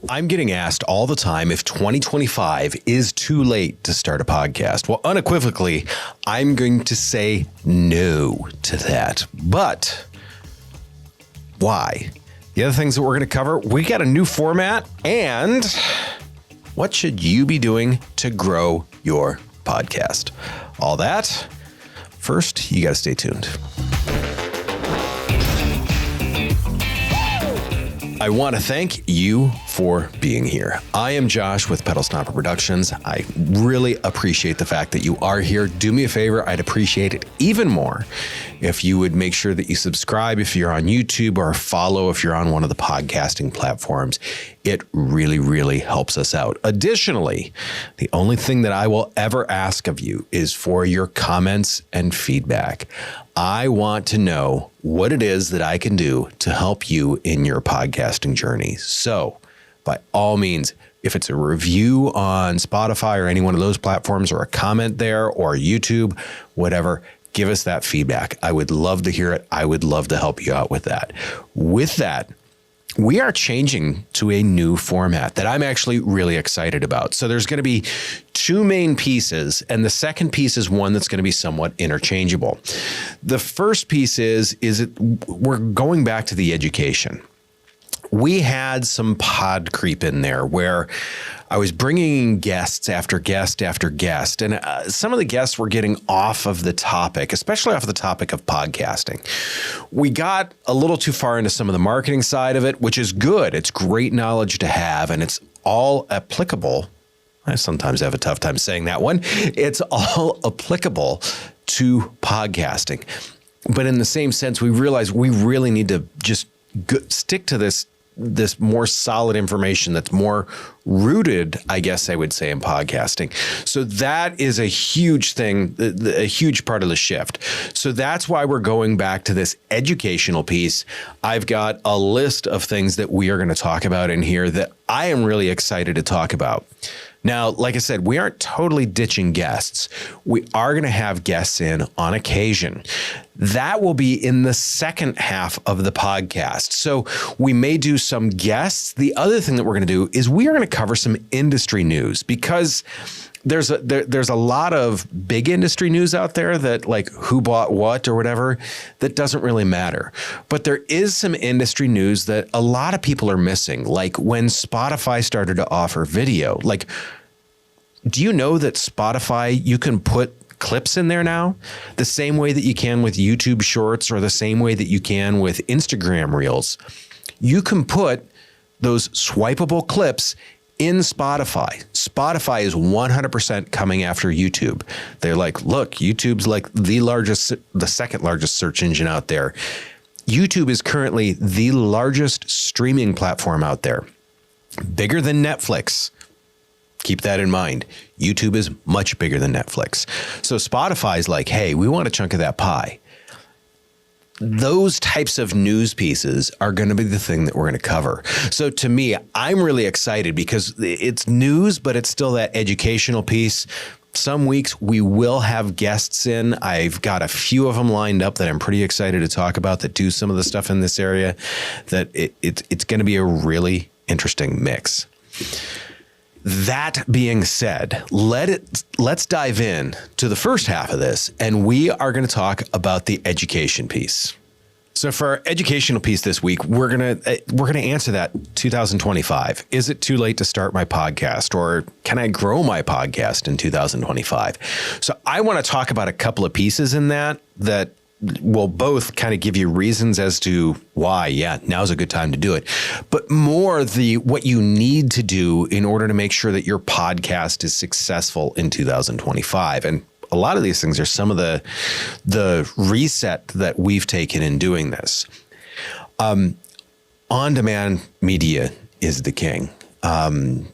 I'm getting asked all the time if 2025 is too late to start a podcast. Well, unequivocally, I'm going to say no to that. But why? The other things that we're going to cover, we got a new format, and what should you be doing to grow your podcast? All that. First, you got to stay tuned. I want to thank you for being here. I am Josh with Pedal Stomper Productions. I really appreciate the fact that you are here. Do me a favor. I'd appreciate it even more if you would make sure that you subscribe if you're on YouTube, or follow if you're on one of the podcasting platforms. It really, really helps us out. Additionally, the only thing that I will ever ask of you is for your comments and feedback. I want to know what it is that I can do to help you in your podcasting journey. So by all means, if it's a review on Spotify or any one of those platforms, or a comment there, or YouTube, whatever, give us that feedback. I would love to hear it. I would love to help you out with that. With that, we are changing to a new format that I'm actually really excited about. So there's going to be two main pieces, and the second piece is one that's going to be somewhat interchangeable. The first piece is we're going back to the education. We had some pod creep in there where I was bringing in guests after guest after guest, and some of the guests were getting off of the topic, especially off of the topic of podcasting. We got a little too far into some of the marketing side of it, which is good. It's great knowledge to have, and it's all applicable. I sometimes have a tough time saying that one. It's all applicable to podcasting. But in the same sense, we realize we really need to just stick to this more solid information that's more rooted, I guess I would say, in podcasting. So that is a huge thing, a huge part of the shift. So that's why we're going back to this educational piece. I've got a list of things that we are going to talk about in here that I am really excited to talk about. Now, like I said, we aren't totally ditching guests. We are going to have guests in on occasion. That will be in the second half of the podcast. So we may do some guests. The other thing that we're going to do is we are going to cover some industry news, because there's a lot of big industry news out there that, like, who bought what or whatever, that doesn't really matter. But there is some industry news that a lot of people are missing, like when Spotify started to offer video. Like, do you know that Spotify, you can put clips in there now, the same way that you can with YouTube Shorts, or the same way that you can with Instagram Reels? You can put those swipeable clips in Spotify. Spotify is 100% coming after YouTube. They're like, look, YouTube's like the second largest search engine out there. YouTube is currently the largest streaming platform out there, bigger than Netflix. Keep that in mind. YouTube is much bigger than Netflix. So Spotify's like, hey, we want a chunk of that pie. Those types of news pieces are going to be the thing that we're going to cover. So to me, I'm really excited because it's news, but it's still that educational piece. Some weeks we will have guests in. I've got a few of them lined up that I'm pretty excited to talk about, that do some of the stuff in this area, that it's going to be a really interesting mix. That being said, let's dive in to the first half of this, and we are going to talk about the education piece. So for our educational piece this week, we're going to answer that 2025. Is it too late to start my podcast, or can I grow my podcast in 2025? So I want to talk about a couple of pieces in that will both kind of give you reasons as to why, yeah, now's a good time to do it. But more what you need to do in order to make sure that your podcast is successful in 2025. And a lot of these things are some of the reset that we've taken in doing this. On-demand media is the king. I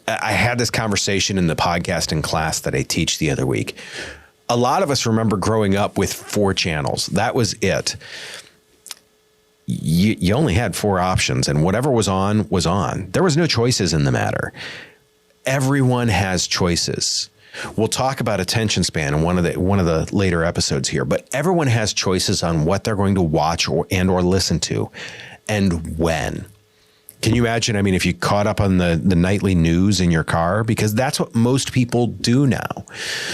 had this conversation in the podcasting class that I teach the other week. A lot of us remember growing up with 4 channels. That was it. You only had 4 options, and whatever was on was on. There was no choices in the matter. Everyone has choices. We'll talk about attention span in one of the later episodes here, but everyone has choices on what they're going to watch or listen to, and when. Can you imagine? I mean, if you caught up on the nightly news in your car, because that's what most people do now.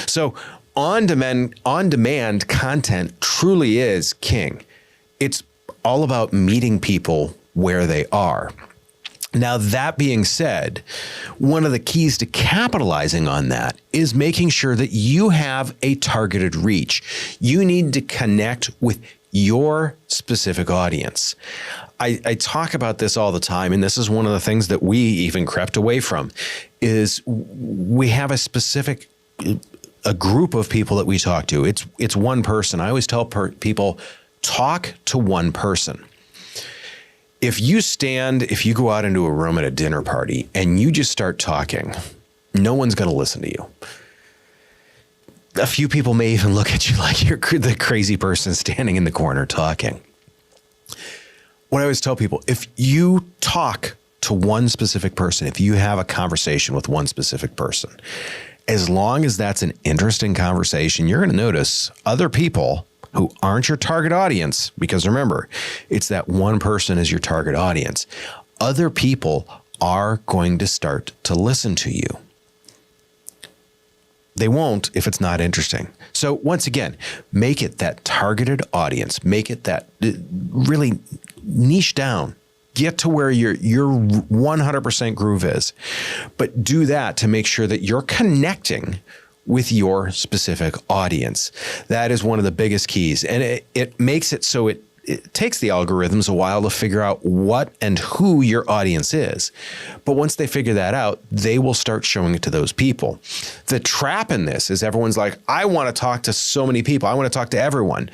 So on-demand content truly is king. It's all about meeting people where they are. Now, that being said, one of the keys to capitalizing on that is making sure that you have a targeted reach. You need to connect with your specific audience. I talk about this all the time, and this is one of the things that we even crept away from, is we have a group of people that we talk to. It's one person. I always tell people, talk to one person. If you go out into a room at a dinner party and you just start talking, no one's going to listen to you. A few people may even look at you like you're the crazy person standing in the corner talking. What I always tell people, if you talk to one specific person, if you have a conversation with one specific person, as long as that's an interesting conversation, you're going to notice other people who aren't your target audience, because remember, it's that one person is your target audience. Other people are going to start to listen to you. They won't if it's not interesting. So once again, make it that targeted audience. Make it that really niche down. Get to where your 100% groove is. But do that to make sure that you're connecting with your specific audience. That is one of the biggest keys. And it makes it so it takes the algorithms a while to figure out what and who your audience is. But once they figure that out, they will start showing it to those people. The trap in this is everyone's like, I want to talk to so many people. I want to talk to everyone.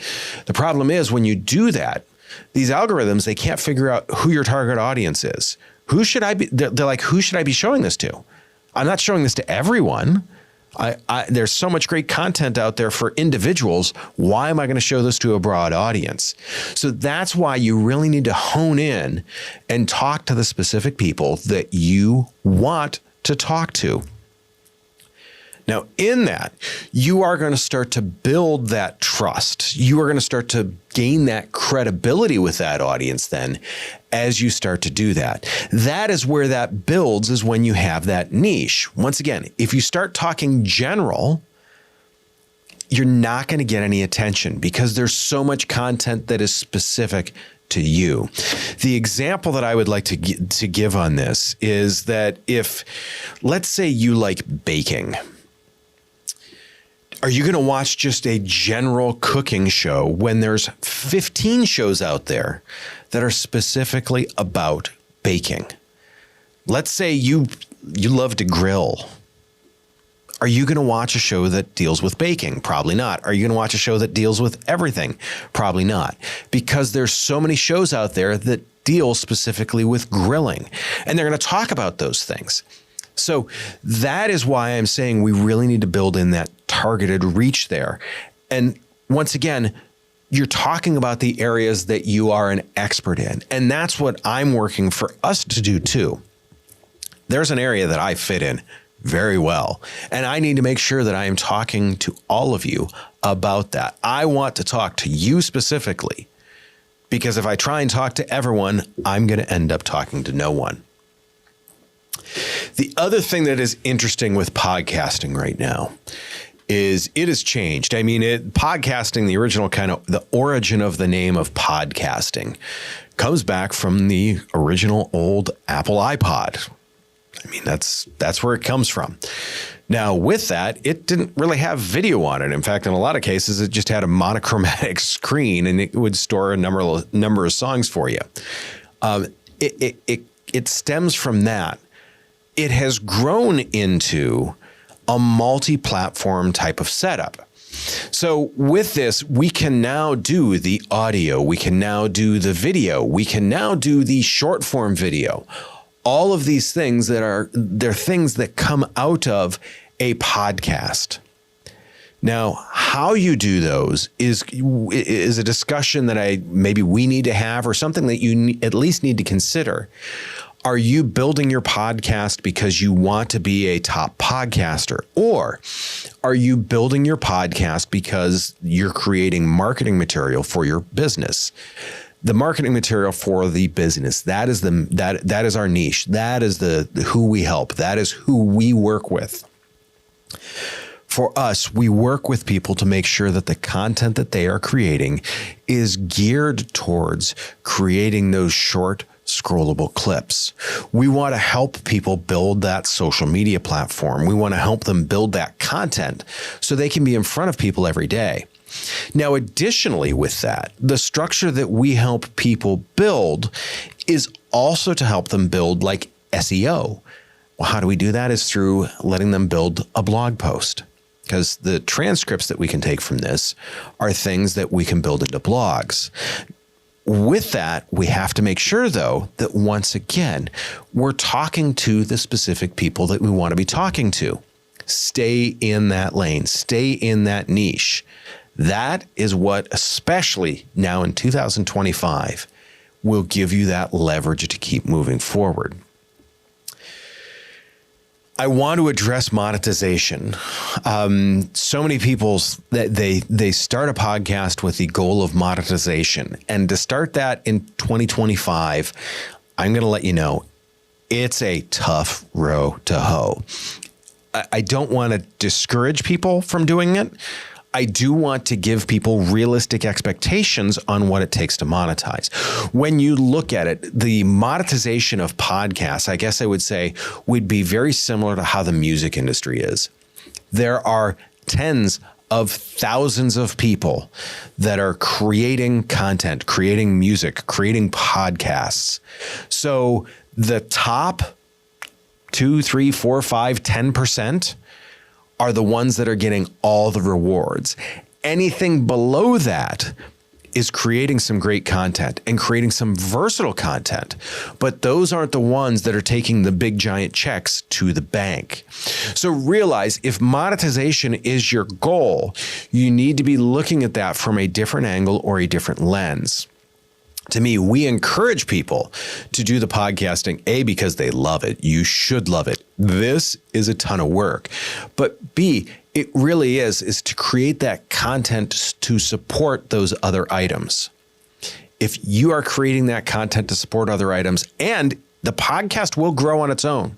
The problem is when you do that, these algorithms, they can't figure out who your target audience is. Who should I be? They're like, who should I be showing this to? I'm not showing this to everyone. There's so much great content out there for individuals. Why am I going to show this to a broad audience? So that's why you really need to hone in and talk to the specific people that you want to talk to. Now, in that, you are going to start to build that trust. You are going to start to gain that credibility with that audience then as you start to do that. That is where that builds, is when you have that niche. Once again, if you start talking general, you're not going to get any attention because there's so much content that is specific to you. The example that I would like to give on this is that if, let's say you like baking, are you going to watch just a general cooking show when there's 15 shows out there that are specifically about baking? Let's say you love to grill. Are you going to watch a show that deals with baking? Probably not. Are you going to watch a show that deals with everything? Probably not. Because there's so many shows out there that deal specifically with grilling, and they're going to talk about those things. So that is why I'm saying we really need to build in that targeted reach there. And once again, you're talking about the areas that you are an expert in. And that's what I'm working for us to do too. There's an area that I fit in very well, and I need to make sure that I am talking to all of you about that. I want to talk to you specifically, because if I try and talk to everyone, I'm going to end up talking to no one. The other thing that is interesting with podcasting right now is it has changed. I mean, podcasting, the original the origin of the name of podcasting comes back from the original old Apple iPod. I mean, that's where it comes from. Now, with that, it didn't really have video on it. In fact, in a lot of cases, it just had a monochromatic screen, and it would store a number of songs for you. It stems from that. It has grown into a multi-platform type of setup. So with this, we can now do the audio, we can now do the video, we can now do the short form video. All of these things they're things that come out of a podcast. Now, how you do those is a discussion that maybe we need to have, or something that you at least need to consider. Are you building your podcast because you want to be a top podcaster? Or are you building your podcast because you're creating marketing material for your business? the marketing material for the business. That is that is our niche. That is the who we help. That is who we work with. For us, we work with people to make sure that the content that they are creating is geared towards creating those short, scrollable clips. We want to help people build that social media platform. We want to help them build that content so they can be in front of people every day. Now, additionally with that, the structure that we help people build is also to help them build like SEO. Well, how do we do that? Is through letting them build a blog post. Because the transcripts that we can take from this are things that we can build into blogs. With that, we have to make sure, though, that once again, we're talking to the specific people that we want to be talking to. Stay in that lane. Stay in that niche. That is what, especially now in 2025, will give you that leverage to keep moving forward. I want to address monetization. So many people that they start a podcast with the goal of monetization, and to start that in 2025, I'm going to let you know it's a tough row to hoe. I don't want to discourage people from doing it. I do want to give people realistic expectations on what it takes to monetize. When you look at it, the monetization of podcasts, I guess I would say, would be very similar to how the music industry is. There are tens of thousands of people that are creating content, creating music, creating podcasts. So the top 2, 3, 4, 5, 10% are the ones that are getting all the rewards. Anything below that is creating some great content and creating some versatile content, but those aren't the ones that are taking the big giant checks to the bank. So realize if monetization is your goal, you need to be looking at that from a different angle or a different lens. To me, we encourage people to do the podcasting, A, because they love it. You should love it. This is a ton of work. But B, it really is to create that content to support those other items. If you are creating that content to support other items, and the podcast will grow on its own,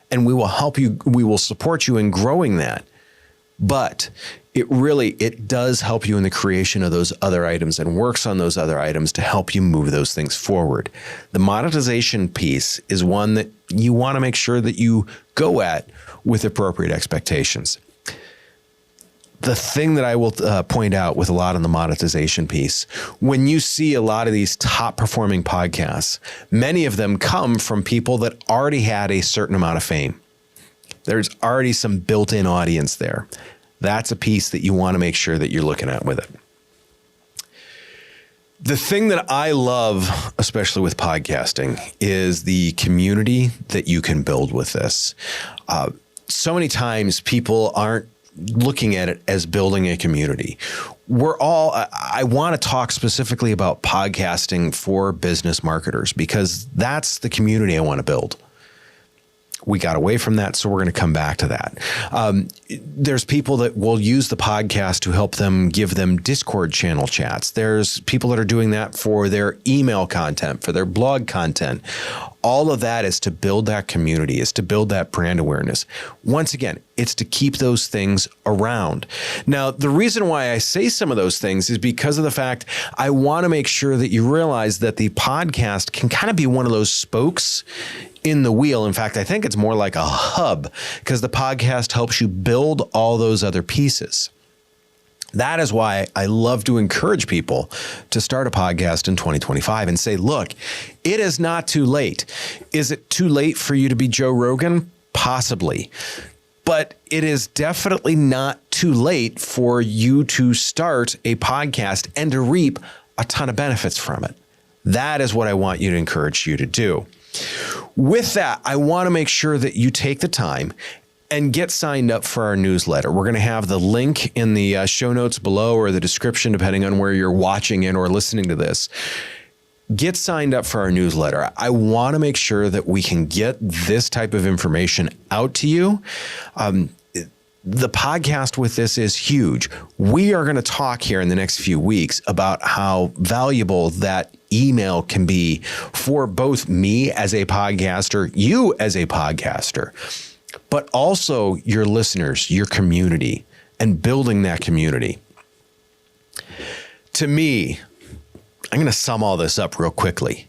and we will help you, we will support you in growing that. But it does help you in the creation of those other items and works on those other items to help you move those things forward. The monetization piece is one that you want to make sure that you go at with appropriate expectations. The thing that I will point out with a lot on the monetization piece, when you see a lot of these top performing podcasts, many of them come from people that already had a certain amount of fame. There's already some built-in audience there. That's a piece that you want to make sure that you're looking at with it. The thing that I love, especially with podcasting, is the community that you can build with this. So many times people aren't looking at it as building a community. I want to talk specifically about podcasting for business marketers because that's the community I want to build. We got away from that, so we're going to come back to that. There's people that will use the podcast to help them give them Discord channel chats. There's people that are doing that for their email content, for their blog content. All of that is to build that community, is to build that brand awareness. Once again, it's to keep those things around. Now, the reason why I say some of those things is because of the fact I want to make sure that you realize that the podcast can kind of be one of those spokes in the wheel. In fact, I think it's more like a hub because the podcast helps you build all those other pieces. That is why I love to encourage people to start a podcast in 2025 and say, look, it is not too late. Is it too late for you to be Joe Rogan? Possibly. But it is definitely not too late for you to start a podcast and to reap a ton of benefits from it. That is what I want you to encourage you to do. With that, I want to make sure that you take the time and get signed up for our newsletter. We're going to have the link in the show notes below or the description, depending on where you're watching it or listening to this. Get signed up for our newsletter. I want to make sure that we can get this type of information out to you. The podcast with this is huge. We are going to talk here in the next few weeks about how valuable that email can be for both me as a podcaster, you as a podcaster, but also your listeners, your community, and building that community. To me, I'm going to sum all this up real quickly.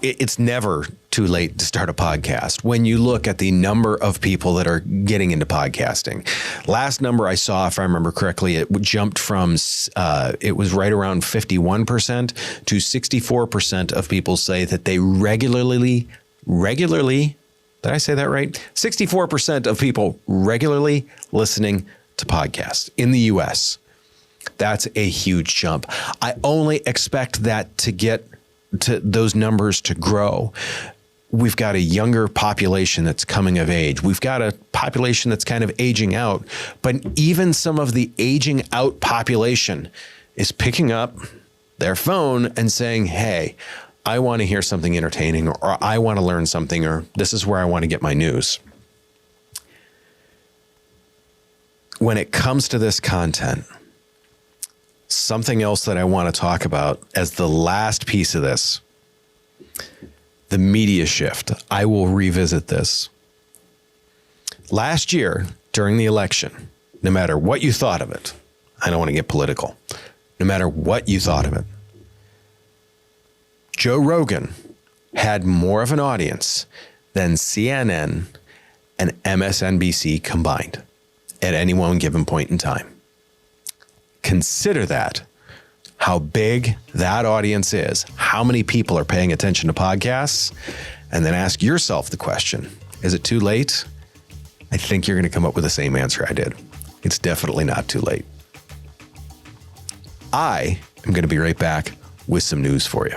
It's never too late to start a podcast when you look at the number of people that are getting into podcasting. Last number I saw, if I remember correctly, it jumped from, it was right around 51% to 64% of people say that they regularly, did I say that right? 64% of people regularly listening to podcasts in the US. That's a huge jump. I only expect that to get to those numbers to grow. We've got a younger population that's coming of age. We've got a population that's kind of aging out, but even some of the aging out population is picking up their phone and saying, hey, I want to hear something entertaining, or I want to learn something, or this is where I want to get my news. When it comes to this content, something else that I want to talk about as the last piece of this, the media shift. I will revisit this. Last year, during the election, no matter what you thought of it, I don't want to get political, no matter what you thought of it, Joe Rogan had more of an audience than CNN and MSNBC combined at any one given point in time. Consider that, how big that audience is, how many people are paying attention to podcasts, and then ask yourself the question, is it too late? I think you're going to come up with the same answer I did. It's definitely not too late. I am going to be right back with some news for you.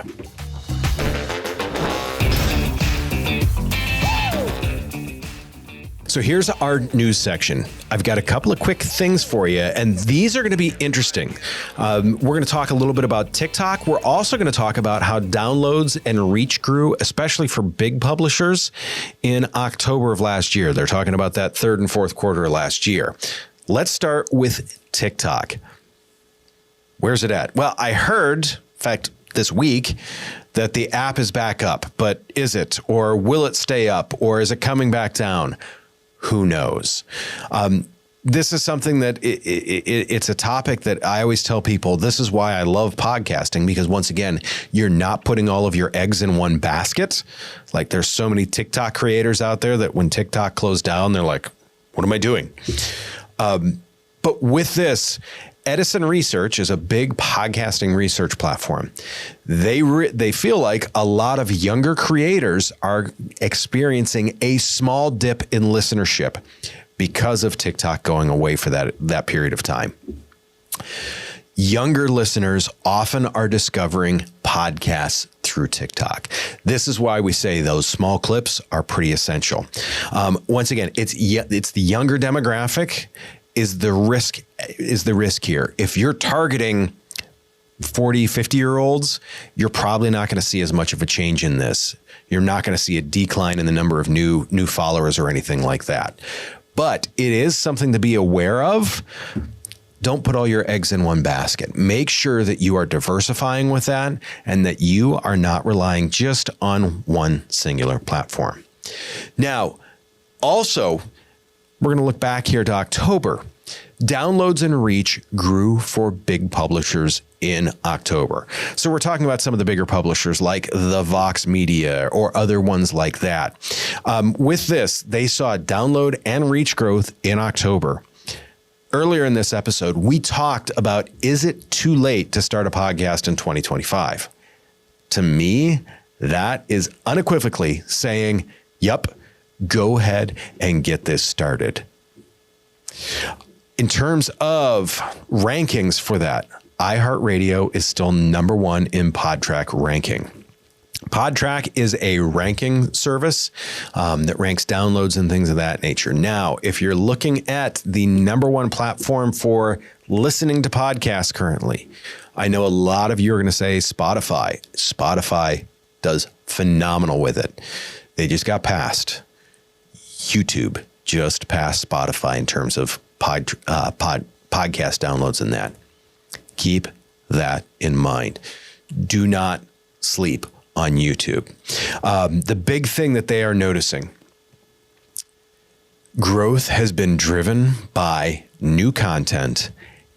So here's our news section. I've got a couple of quick things for you, and these are going to be interesting. We're going to talk a little bit about TikTok. We're also going to talk about how downloads and reach grew, especially for big publishers in October of last year. They're talking about that third and fourth quarter of last year. Let's start with TikTok. Where's it at? Well, I heard, in fact, this week, that the app is back up, but is it, or will it stay up, or is it coming back down? Who knows? This is something that it's a topic that I always tell people, this is why I love podcasting, because once again, you're not putting all of your eggs in one basket. Like there's so many TikTok creators out there that when TikTok closed down, they're like, what am I doing? But with this, Edison Research is a big podcasting research platform. They feel like a lot of younger creators are experiencing a small dip in listenership because of TikTok going away for that period of time. Younger listeners often are discovering podcasts through TikTok. This is why we say those small clips are pretty essential. Once again, it's the younger demographic is the risk here. If you're targeting 40, 50-year-olds, you're probably not going to see as much of a change in this. You're not going to see a decline in the number of new followers or anything like that. But it is something to be aware of. Don't put all your eggs in one basket. Make sure that you are diversifying with that and that you are not relying just on one singular platform. Now, also, we're going to look back here to October. Downloads and reach grew for big publishers in October. So we're talking about some of the bigger publishers like the Vox Media or other ones like that. With this, they saw download and reach growth in October. Earlier in this episode, we talked about, is it too late to start a podcast in 2025? To me, that is unequivocally saying, yep, go ahead and get this started. In terms of rankings for that, iHeartRadio is still number one in Podtrac ranking. Podtrac is a ranking service that ranks downloads and things of that nature. Now, if you're looking at the number one platform for listening to podcasts currently, I know a lot of you are going to say Spotify. Spotify does phenomenal with it. They just got passed. YouTube just passed Spotify in terms of podcast downloads and that. Keep that in mind. Do not sleep on YouTube. The big thing that they are noticing, growth has been driven by new content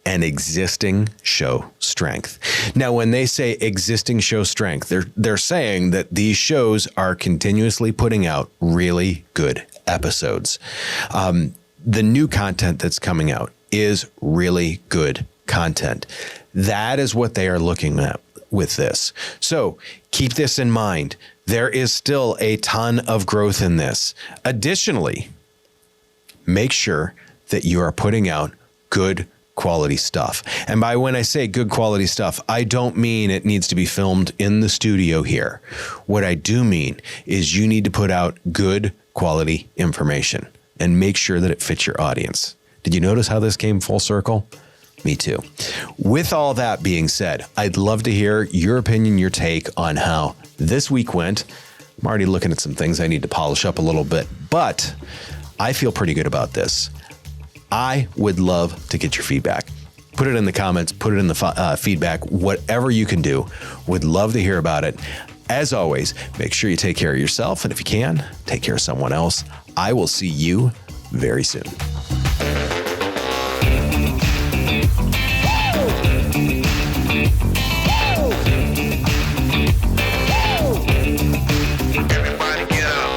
and existing show strength. Now, when they say existing show strength, they're saying that these shows are continuously putting out really good episodes. The new content that's coming out is really good content. That is what they are looking at with this. So keep this in mind. There is still a ton of growth in this. Additionally, make sure that you are putting out good quality stuff. And by when I say good quality stuff, I don't mean it needs to be filmed in the studio here. What I do mean is you need to put out good quality information and make sure that it fits your audience. Did you notice how this came full circle? Me too. With all that being said, I'd love to hear your opinion, your take on how this week went. I'm already looking at some things I need to polish up a little bit, but I feel pretty good about this. I would love to get your feedback. Put it in the comments, put it in the feedback, whatever you can do. Would love to hear about it. As always, make sure you take care of yourself. And if you can, take care of someone else. I will see you very soon.